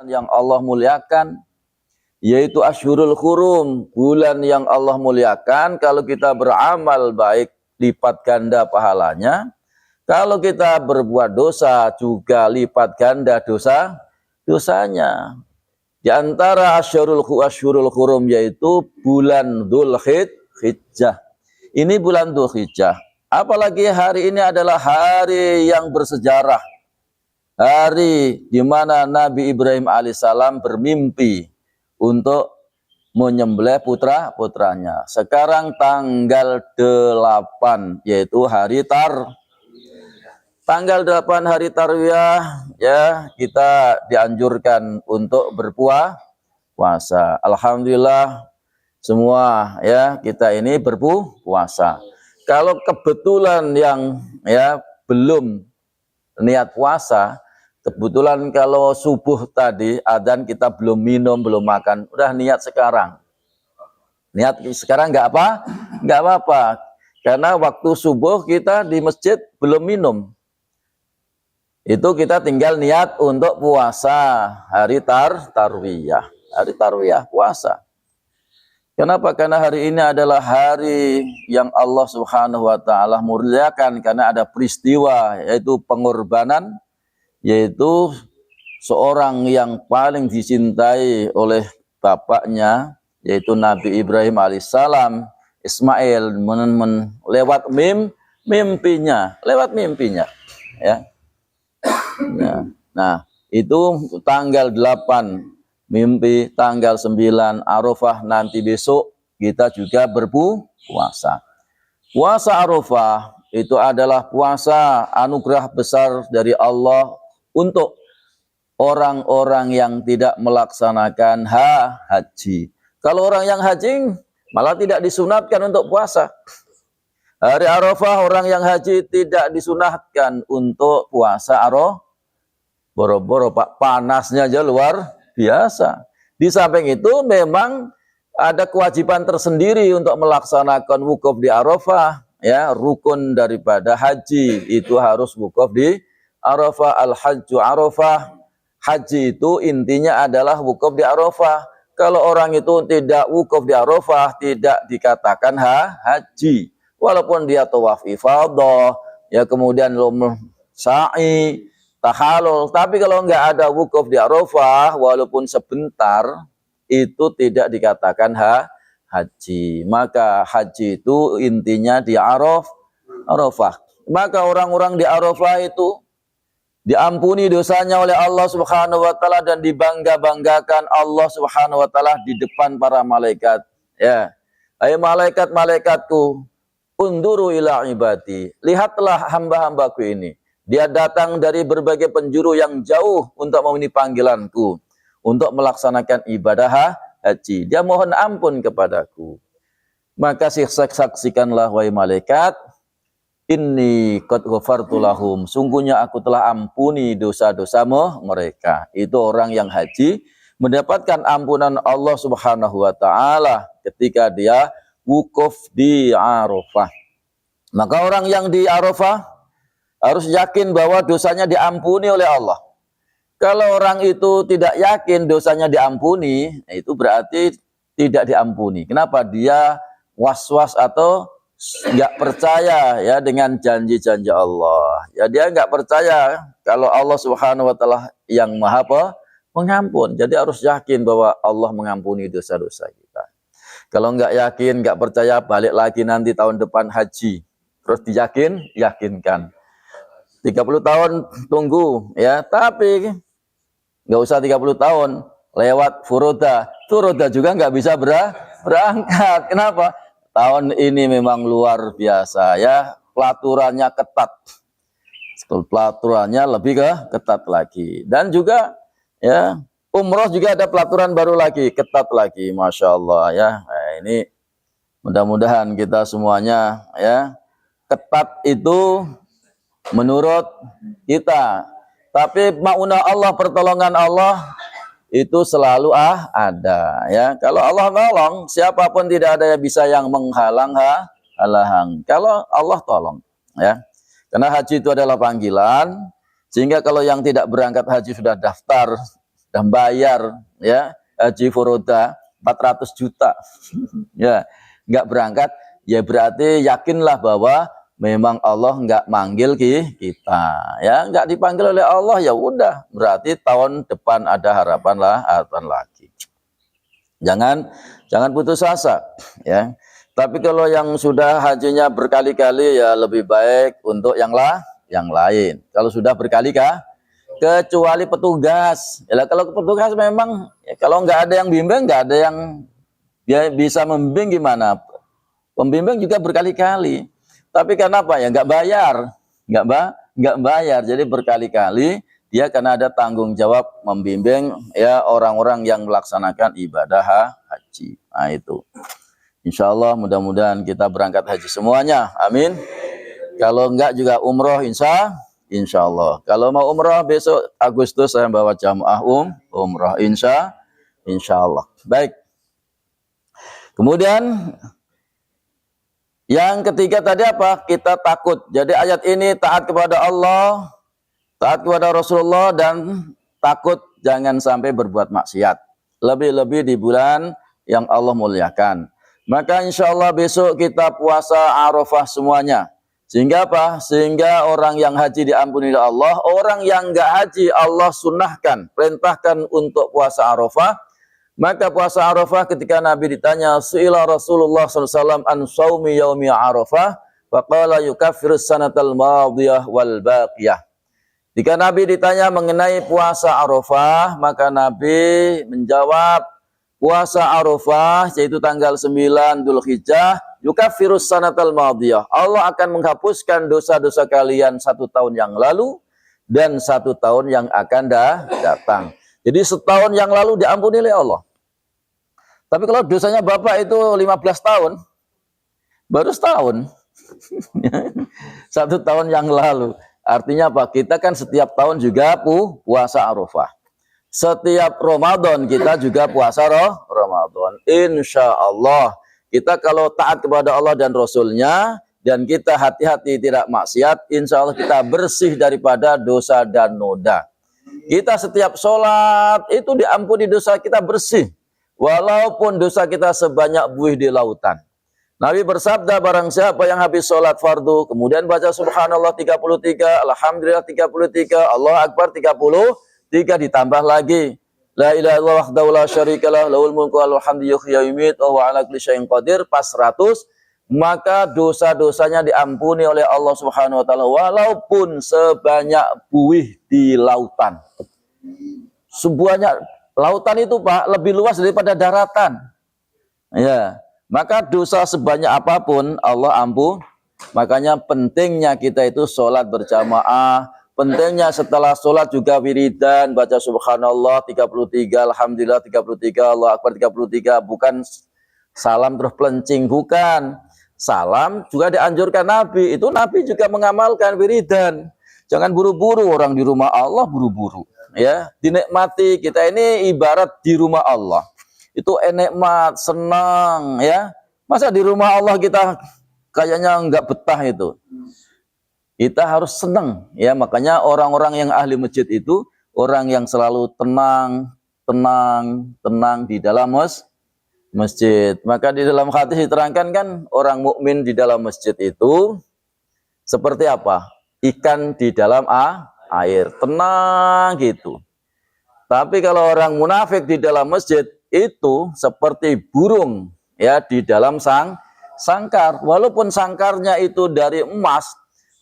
yang Allah muliakan, yaitu Ashhurul Hurum, bulan yang Allah muliakan. Kalau kita beramal baik, lipat ganda pahalanya. Kalau kita berbuat dosa, juga lipat ganda dosanya. Di antara Ashhurul Hurum yaitu bulan Dzulhijjah. Ini bulan Dzulhijjah. Apalagi hari ini adalah hari yang bersejarah. Hari di mana Nabi Ibrahim alaihissalam bermimpi untuk menyembelih putranya. Sekarang tanggal 8, yaitu hari tanggal 8 hari Tarwiyah, ya, kita dianjurkan untuk berpuasa. Alhamdulillah semua, ya, kita ini berpuasa. Kalau kebetulan yang belum niat puasa, kebetulan kalau subuh tadi adzan kita belum minum, belum makan, udah niat sekarang. Niat sekarang nggak apa-apa. Karena waktu subuh kita di masjid belum minum. Itu kita tinggal niat untuk puasa hari Tarwiyah. Hari Tarwiyah puasa. Kenapa? Karena hari ini adalah hari yang Allah Subhanahu wa taala muliakan karena ada peristiwa, yaitu pengorbanan, yaitu seorang yang paling dicintai oleh bapaknya, yaitu Nabi Ibrahim alaihissalam, Ismail, lewat mimpinya, ya. Nah, itu tanggal 8 mimpi, tanggal 9 Arafah, nanti besok kita juga berpuasa. Puasa Arafah itu adalah puasa anugerah besar dari Allah untuk orang-orang yang tidak melaksanakan haji. Kalau orang yang haji malah tidak disunatkan untuk puasa. Hari Arafah orang yang haji tidak disunatkan untuk puasa Arafah. Boro-boro Pak, panasnya aja luar biasa. Di samping itu memang ada kewajiban tersendiri untuk melaksanakan wukuf di Arafah, ya, rukun daripada haji itu harus wukuf di Arafah. Al-Hajju Arafah, haji itu intinya adalah wukuf di Arafah. Kalau orang itu tidak wukuf di Arafah, tidak dikatakan haji. Walaupun dia tawaf ifadah, ya, kemudian sa'i, tahalul, tapi kalau nggak ada wukuf di Arafah, walaupun sebentar, itu tidak dikatakan haji. Maka haji itu intinya di Arafah. Maka orang-orang di Arafah itu diampuni dosanya oleh Allah Subhanahu wa taala dan dibangga-banggakan Allah Subhanahu wa taala di depan para malaikat. Ya. Hai malaikat-malaikatku, unduru ila ibadi. Lihatlah hamba-hambaku ini. Dia datang dari berbagai penjuru yang jauh untuk memenuhi panggilanku, untuk melaksanakan ibadah haji. Dia mohon ampun kepadaku. Maka saksikanlah wahai malaikat, inni qad ghafartu lahum. Sungguhnya aku telah ampuni dosa-dosa mereka. Itu orang yang haji mendapatkan ampunan Allah Subhanahu wa taala ketika dia wukuf di Arafah. Maka orang yang di Arafah harus yakin bahwa dosanya diampuni oleh Allah. Kalau orang itu tidak yakin dosanya diampuni, itu berarti tidak diampuni. Kenapa? Dia was-was atau nggak percaya, ya, dengan janji-janji Allah. Ya, dia nggak percaya kalau Allah Subhanahu wa taala yang Maha Pengampun. Jadi harus yakin bahwa Allah mengampuni dosa-dosa kita. Kalau nggak yakin, nggak percaya, balik lagi nanti tahun depan haji. Terus yakinkan. 30 tahun tunggu, ya, tapi nggak usah 30 tahun, lewat furoda juga nggak bisa berangkat. Kenapa? Tahun ini memang luar biasa, ya, pelaturannya ketat. Pelaturannya lebih ketat lagi. Dan juga, ya, umroh juga ada pelaturan baru lagi, ketat lagi, Masya Allah, ya. Nah, ini mudah-mudahan kita semuanya, ya, ketat itu menurut kita, tapi maunah Allah, pertolongan Allah itu selalu ada, ya. Kalau Allah nolong, siapapun tidak ada yang bisa yang menghalang kalau Allah tolong, ya. Karena haji itu adalah panggilan, sehingga kalau yang tidak berangkat haji sudah daftar sudah bayar ya haji furoda 400 juta ya nggak berangkat, ya berarti yakinlah bahwa memang Allah nggak manggil kita ya, nggak dipanggil oleh Allah, ya udah berarti tahun depan ada harapan lagi. Jangan putus asa ya. Tapi kalau yang sudah hajinya berkali-kali ya lebih baik untuk yang lain. Kalau sudah berkali-kali, kecuali petugas. Ya, kalau petugas memang ya, kalau nggak ada yang bimbing, nggak ada yang dia bisa membimbing gimana? Pembimbing juga berkali-kali. Tapi kenapa ya nggak bayar, nggak bayar. Jadi berkali-kali dia karena ada tanggung jawab membimbing ya orang-orang yang melaksanakan ibadah haji. Nah itu. Insya Allah mudah-mudahan kita berangkat haji semuanya. Amin. Kalau enggak juga umroh insya Allah. Kalau mau umroh besok Agustus saya bawa jamaah umroh insya Allah. Baik. Kemudian yang ketiga tadi apa? Kita takut. Jadi ayat ini taat kepada Allah, taat kepada Rasulullah, dan takut jangan sampai berbuat maksiat. Lebih-lebih di bulan yang Allah muliakan. Maka insya Allah besok kita puasa Arafah semuanya. Sehingga apa? Sehingga orang yang haji diampuni oleh Allah. Orang yang enggak haji Allah sunnahkan, perintahkan untuk puasa Arafah. Maka puasa Arafah ketika Nabi ditanya, Su'ila Rasulullah SAW an sawmi yaumi Arafah, faqala yukaffirus sanatal madiyah wal baqiyah. Jika Nabi ditanya mengenai puasa Arafah, maka Nabi menjawab, puasa Arafah yaitu tanggal 9 Dzulhijjah yukaffirus sanatal madiyah. Allah akan menghapuskan dosa-dosa kalian 1 tahun yang lalu dan 1 tahun yang akan datang. Jadi setahun yang lalu diampuni oleh Allah. Tapi kalau dosanya Bapak itu 15 tahun, baru setahun. 1 tahun yang lalu. Artinya apa? Kita kan setiap tahun juga puasa Arafah. Setiap Ramadan kita juga puasa Ramadan. Insya Allah kita kalau taat kepada Allah dan Rasulnya dan kita hati-hati tidak maksiat, insya Allah kita bersih daripada dosa dan noda. Kita setiap sholat itu diampuni dosa kita bersih, walaupun dosa kita sebanyak buih di lautan. Nabi bersabda, barang siapa yang habis sholat fardu kemudian baca subhanallah 33, alhamdulillah 33, Allah akbar 33 ditambah lagi la ilaha illallah wahdahu la syarikalah lahul mulku wa lahul hamdu yuhyi wa yumiitu wa huwa ala kulli syai'in qadir, pas 100, maka dosa-dosanya diampuni oleh Allah Subhanahu wa taala walaupun sebanyak buih di lautan. Sebanyak lautan itu Pak lebih luas daripada daratan. Ya, maka dosa sebanyak apapun Allah ampun. Makanya pentingnya kita itu sholat berjamaah. Pentingnya setelah sholat juga wiridan, baca subhanallah 33, alhamdulillah 33, Allah akbar 33. Bukan salam terus pelencing, bukan. Salam juga dianjurkan Nabi. Itu Nabi juga mengamalkan wiridan. Jangan buru-buru, orang di rumah Allah buru-buru. Ya, dinikmati. Kita ini ibarat di rumah Allah. Itu nikmat, senang ya. Masa di rumah Allah kita kayaknya enggak betah itu. Kita harus senang ya, makanya orang-orang yang ahli masjid itu orang yang selalu tenang di dalam masjid. Maka di dalam hadis diterangkan kan orang mukmin di dalam masjid itu seperti apa? Ikan di dalam air, tenang gitu. Tapi kalau orang munafik di dalam masjid itu seperti burung ya di dalam sangkar. Walaupun sangkarnya itu dari emas,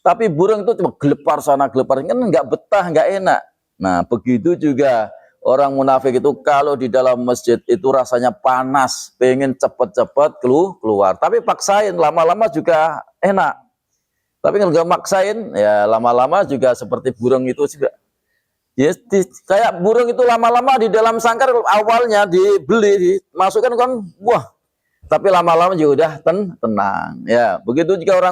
tapi burung itu cuma gelepar sana gelepar, kan nggak betah, nggak enak. Nah begitu juga orang munafik itu kalau di dalam masjid itu rasanya panas, pengen cepet-cepet keluar. Tapi paksain, lama-lama juga enak. Tapi kalau nggak maksain, ya lama-lama juga seperti burung itu juga. Ya, kayak burung itu lama-lama di dalam sangkar awalnya dibeli, dimasukkan kan, wah. Tapi lama-lama juga udah tenang. Ya begitu juga orang